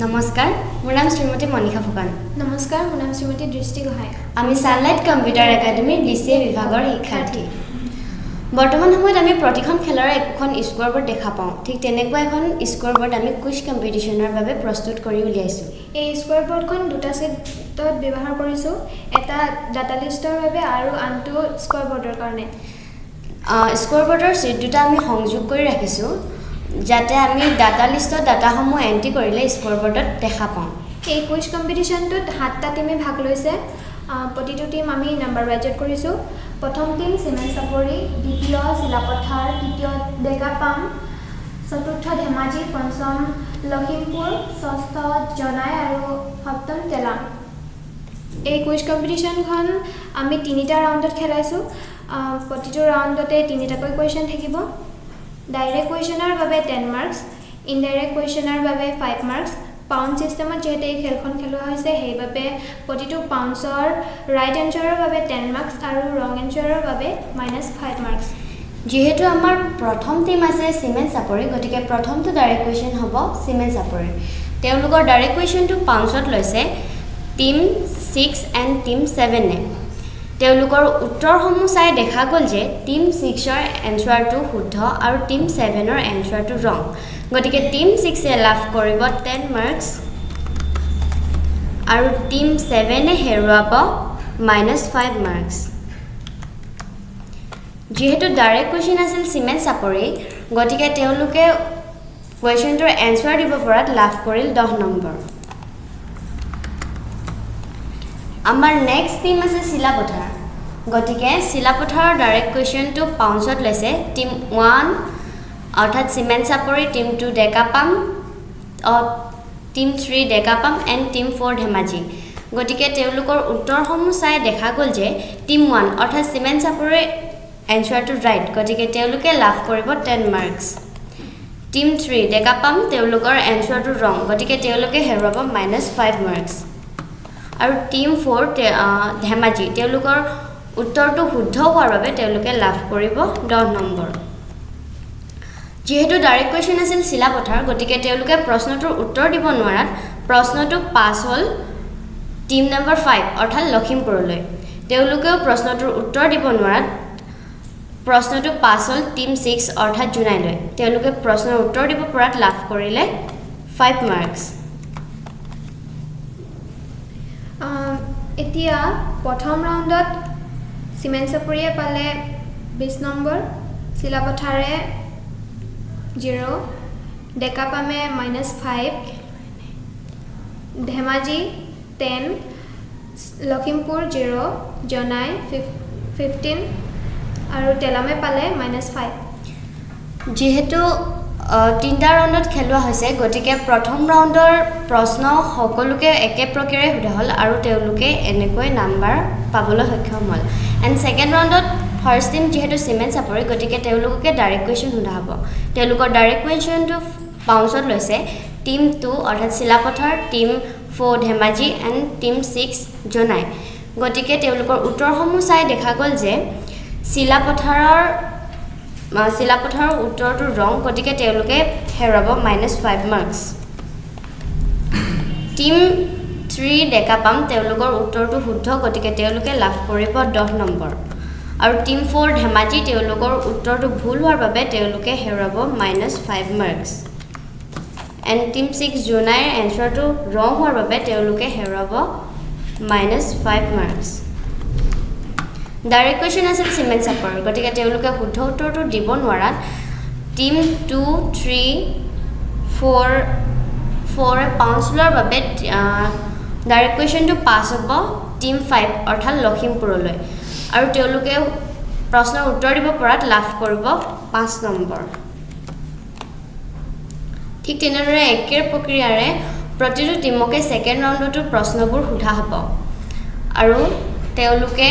নমস্কাৰ মোৰ নাম শ্ৰীমতী মনিকা ফুকান নমস্কাৰ মোৰ নাম শ্ৰীমতী দৃষ্টি গোহাঁই আমি সানলাইট কম্পিউটাৰ একাডেমীৰ ডিসিএ বিভাগৰ শিক্ষাৰ্থী বৰ্তমান সময়ত আমি প্ৰতিখন খেলৰ একখন স্কোৰবোৰ্ড দেখা পাওঁ ঠিক তেনেকুৱা এখন স্কোৰবোৰ্ড আমি কুইজ কম্পিটিশনৰ বাবে প্ৰস্তুত কৰি উলিয়াইছো এই স্কোৰবোৰ্ডখন দুটা সেটত ব্যৱহাৰ কৰিছো এটা ডাটা লিষ্টৰ বাবে আৰু আনটো স্কোৰবোৰ্ডৰ কাৰণে স্কোৰবোৰ্ডৰ সেট দুটা আমি সংযোগ কৰি ৰাখিছো যাতে আমি ডাটা লিষ্টত ডাটাসমূহ এন্ট্ৰি কৰিলে স্কোৰবোৰ্ডত দেখা পাওঁ এই কুইজ কম্পিটিশনটোত 7টা টিমে ভাগ লৈছে প্ৰতিটো টিম আমি নাম্বাৰ ৱাইজত কৰিছো প্ৰথম টিম সিমেন চাপৰি দ্বিতীয় শিলাপথাৰ তৃতীয় ডেকাপাম চতুৰ্থ ধেমাজি পঞ্চম লখিমপুৰ ষষ্ঠ জনাই আৰু সপ্তম তেলাং এই কুইজ কম্পিটিশনখন আমি 3টা ৰাউণ্ডত খেলাইছো প্ৰতিটো ৰাউণ্ডতে 3টাকৈ কোৱেশ্চন থাকিব ডাইৰেক্ট কোৱেশ্চনৰ বাবে 10 মাৰ্কস ইনডাইৰেক্ট কোৱেশ্চনৰ বাবে 5 মাৰ্কস পাউণ্ড সিস্টেমত যেতে এই খেলখন খেলোৱা হৈছে সেইবাবে প্ৰতিটো পাউণ্ডছৰ ৰাইট এনসাৰৰ বাবে 10 মাৰ্কস আৰু ৰং এনসাৰৰ বাবে -5 মাৰ্কস যেহেতু আমাৰ প্ৰথম টিম আছে সিমেন চাপৰি গতিকে প্ৰথমটো ডাইৰেক্ট কোৱেশ্চন হ'ব সিমেন চাপৰি তেওঁলোকৰ ডাইৰেক্ট কোৱেশ্চনটো পাউণ্ডছত লৈছে টিম 6 এণ্ড টিম 7 তেওঁলোকৰ উত্তৰসমূহ চাই দেখা গ'ল যে টিম 6ৰ এনসাৰটো শুদ্ধ আৰু টিম 7ৰ এনসাৰটো ৰং গতিকে টিম 6 লাভ কৰিব 10 মাৰ্কস আৰু টিম 7 হেৰুৱাব -5 মাৰ্কস যেহেতু ডাইৰেক্ট কোৱেশ্চন আছিল সিমেন চাপৰি গতিকে তেওঁলোকে কোৱেশ্চনটোৰ এনসাৰ দিব পৰাত লাভ কৰিল 10 নম্বৰ আমাৰ নেক্সট টিম আছে শিলাপথাৰ গতিকে শিলাপথাৰৰ ডাইৰেক্ট কোৱেশ্চনটো পাউণ্ডছত লৈছে টিম 1 অৰ্থাৎ সিমেন চাপৰি team 2 Dekapam team 3 Dekapam and team 4 Dhemaji গতিকে তেওঁলোকৰ উত্তৰসমূহ চাই দেখা গ'ল যে টিম 1 অৰ্থাৎ সিমেন চাপৰিৰ এনসাৰটো ৰাইট গতিকে তেওঁলোকে লাভ কৰিব 10 মাৰ্কস টিম 3 ডেকাপাম তেওঁলোকৰ এনসাৰটো ৰং গতিকে তেওঁলোকে হেৰুৱাব -5 মাৰ্কস আৰু টিম 4 ধেমাজি তেওঁলোকৰ উত্তৰটো শুদ্ধ হোৱাৰ বাবে তেওঁলোকে লাভ কৰিব 10 নম্বৰ যেহেতু ডাইৰেক্ট কোৱেশ্চন আছিল শিলাপথাৰ গতিকে তেওঁলোকে প্ৰশ্নটোৰ উত্তৰ দিব নোৱাৰাত প্ৰশ্নটো পাছ হ'ল টিম নম্বৰ 5 অৰ্থাৎ লখিমপুৰলৈ তেওঁলোকেও প্ৰশ্নটোৰ উত্তৰ দিব নোৱাৰাত প্ৰশ্নটো পাছ হ'ল টিম 6 অৰ্থাৎ জুনাইলৈ তেওঁলোকে প্ৰশ্নৰ উত্তৰ দিব পৰাত লাভ কৰিলে 5 মাৰ্কস এতিয়া প্ৰথম ৰাউণ্ডত সিমেন চাপৰিয়ে পালে 20 নম্বৰ শিলাপথাৰে 0 ডেকাপামে -5 ধেমাজি 10 লখিমপুৰ 0 জনাই 15 আৰু তেলামে পালে -5 যেহেতু 3টা ৰাউণ্ডত খেলোৱা হৈছে গতিকে প্ৰথম ৰাউণ্ডৰ প্ৰশ্ন সকলোকে একে প্ৰকাৰে সোধা হ'ল আৰু তেওঁলোকে এনেকৈ নাম্বাৰ পাবলৈ সক্ষম হ'ল এণ্ড ছেকেণ্ড ৰাউণ্ডত ফাৰ্ষ্ট টিম যেহেতু সিমেন চাপৰি গতিকে তেওঁলোকে ডাইৰেক্ট কোৱেশ্চন সোধা হ'ব তেওঁলোকৰ ডাইৰেক্ট কোৱেশ্চনটো পাউণ্ডছত লৈছে টিম 2 অৰ্থাৎ শিলাপথাৰ টিম 4 ধেমাজি এণ্ড টিম 6 জনাই গতিকে তেওঁলোকৰ উত্তৰসমূহ চাই দেখা গ'ল যে শিলাপথাৰৰ উত্তৰটো ৰং গতিকে তেওঁলোকে হেৰুৱাব -5 মাৰ্কস টিম 3 ডেকাপাম তেওঁলোকৰ উত্তৰটো শুদ্ধ গতিকে তেওঁলোকে লাভ কৰিব 10 নম্বৰ আৰু টিম 4 ধেমাজি তেওঁলোকৰ উত্তৰটো ভুল হোৱাৰ বাবে তেওঁলোকে হেৰুৱাব -5 মাৰ্কস এণ্ড টিম 6 জুনাইৰ এনসাৰটো ৰং হোৱাৰ বাবে তেওঁলোকে হেৰুৱাব -5 মাৰ্কস ডাইৰেক্ট কোৱেশ্চন আছিল সিমেন চাপৰ গতিকে তেওঁলোকে শুদ্ধ উত্তৰটো দিব নোৱাৰাত টিম 2 3 4 পাউণ্ডছ লোৱাৰ বাবে ডাইৰেক্ট কোৱেশ্চনটো পাছ হ'ব টিম 5 অৰ্থাৎ লখিমপুৰলৈ আৰু তেওঁলোকে প্ৰশ্নৰ উত্তৰ দিব পৰাত লাভ কৰিব 5 নম্বৰ ঠিক তেনেদৰে একে প্ৰক্ৰিয়াৰে প্ৰতিটো টিমকে ছেকেণ্ড ৰাউণ্ডতো প্ৰশ্নবোৰ সোধা হ'ব আৰু তেওঁলোকে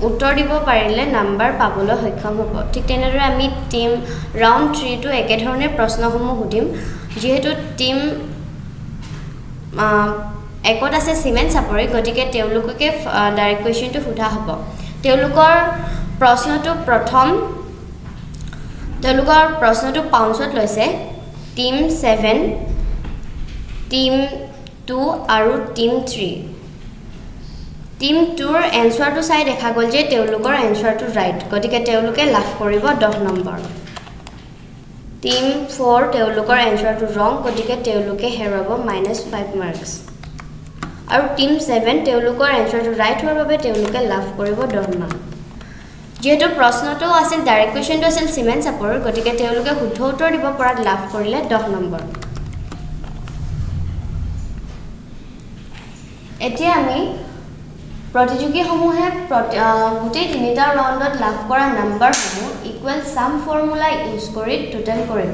উত্তৰ দিব পাৰিলে নাম্বাৰ পাবলৈ সক্ষম হ'ব ঠিক তেনেদৰে আমি টিম ৰাউণ্ড 3 টো একেধৰণে প্ৰশ্নসমূহ সুধিম যেহেতু টিম একত আছে সিমেন চাপৰি গতিকে তেওঁলোককে ডাইৰেক্ট কোৱেশ্চনটো সোধা হ'ব তেওঁলোকৰ প্ৰশ্নটো পাউণ্ডছত লৈছে টিম 7 টিম 2 আৰু টিম 3 টিম 2ৰ এনসাৰটো চাই দেখা গ'ল যে তেওঁলোকৰ এনসাৰটো ৰাইট গতিকে তেওঁলোকে লাভ কৰিব 10 নম্বৰ টিম 4 তেওঁলোকৰ এনসাৰটো ৰং গতিকে তেওঁলোকে হেৰাব -5 মাৰ্কস আৰু টিম 7 তেওঁলোকৰ এনসাৰটো ৰাইট হোৱাৰ বাবে তেওঁলোকে লাভ কৰিব 10 মাৰ্ক যেহেতু প্ৰশ্নটো আছিল ডাইৰেক্ট কোৱেশ্চনটো আছিল সিমেন চাপৰৰ গতিকে তেওঁলোকে শুদ্ধ উত্তৰ দিব পৰাত লাভ কৰিলে 10 নম্বৰ এতিয়া আমি প্ৰতিযোগীসমূহে গোটেই তিনিটা ৰাউণ্ডত লাভ কৰা নম্বৰসমূহ ইকুৱেল সাম ফৰ্মুলা ইউজ কৰি টোটেল কৰিম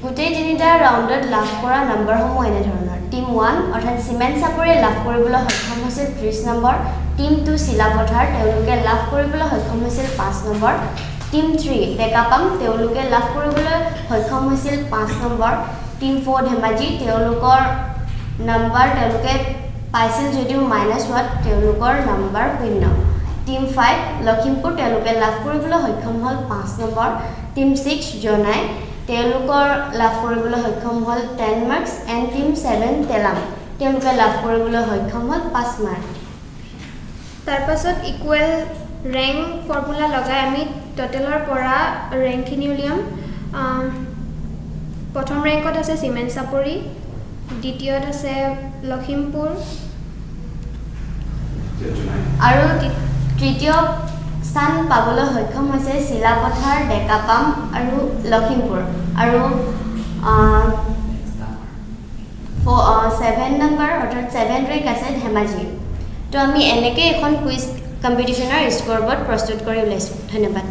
গোটেই তিনিটা ৰাউণ্ডত লাভ কৰা নম্বৰসমূহ এনে ধৰণৰ টিম 1 অৰ্থাৎ সিমেন চাপৰিয়ে লাভ কৰিবলৈ সক্ষম হৈছিল 30 নম্বৰ টিম 2 শিলাপথাৰ তেওঁলোকে লাভ কৰিবলৈ সক্ষম হৈছিল 5 নম্বৰ টিম 3 ডেকাপাম তেওঁলোকে লাভ কৰিবলৈ সক্ষম হৈছিল 5 নম্বৰ টিম 4 ধেমাজি তেওঁলোকৰ নম্বৰ তেওঁলোকে পাইছিল যদিও -1 তেওঁলোকৰ নম্বৰ 0 টিম 5 লখিমপুৰ তেওঁলোকে লাভ কৰিবলৈ সক্ষম হ'ল 5 নম্বৰ টিম 6 জনাই তেওঁলোকৰ লাভ কৰিবলৈ সক্ষম হ'ল 10 মাৰ্কস এণ্ড টিম 7 তেলাম তেওঁলোকে লাভ কৰিবলৈ সক্ষম হ'ল 5 মাৰ্ক তাৰ পাছত ইকুৱেল ৰেংক ফৰ্মুলা লগাই আমি টোটেলৰ পৰা ৰেংকখিনি উলিয়াম প্ৰথম ৰেংকত আছে সিমেন চাপৰি দ্বিতীয়ত আছে লখিমপুৰ আৰু তৃতীয় স্থান পাবলৈ সক্ষম হৈছে শিলাপথাৰ ডেকাপাম আৰু লখিমপুৰ আৰু 7 নম্বৰ অৰ্থাৎ 7 ৰেংক আছে ধেমাজি তো আমি এনেকৈ এখন কুইজ কম্পিটিশনৰ স্ক'ৰবোৰ্ড প্ৰস্তুত কৰি উলাইছোঁ ধন্যবাদ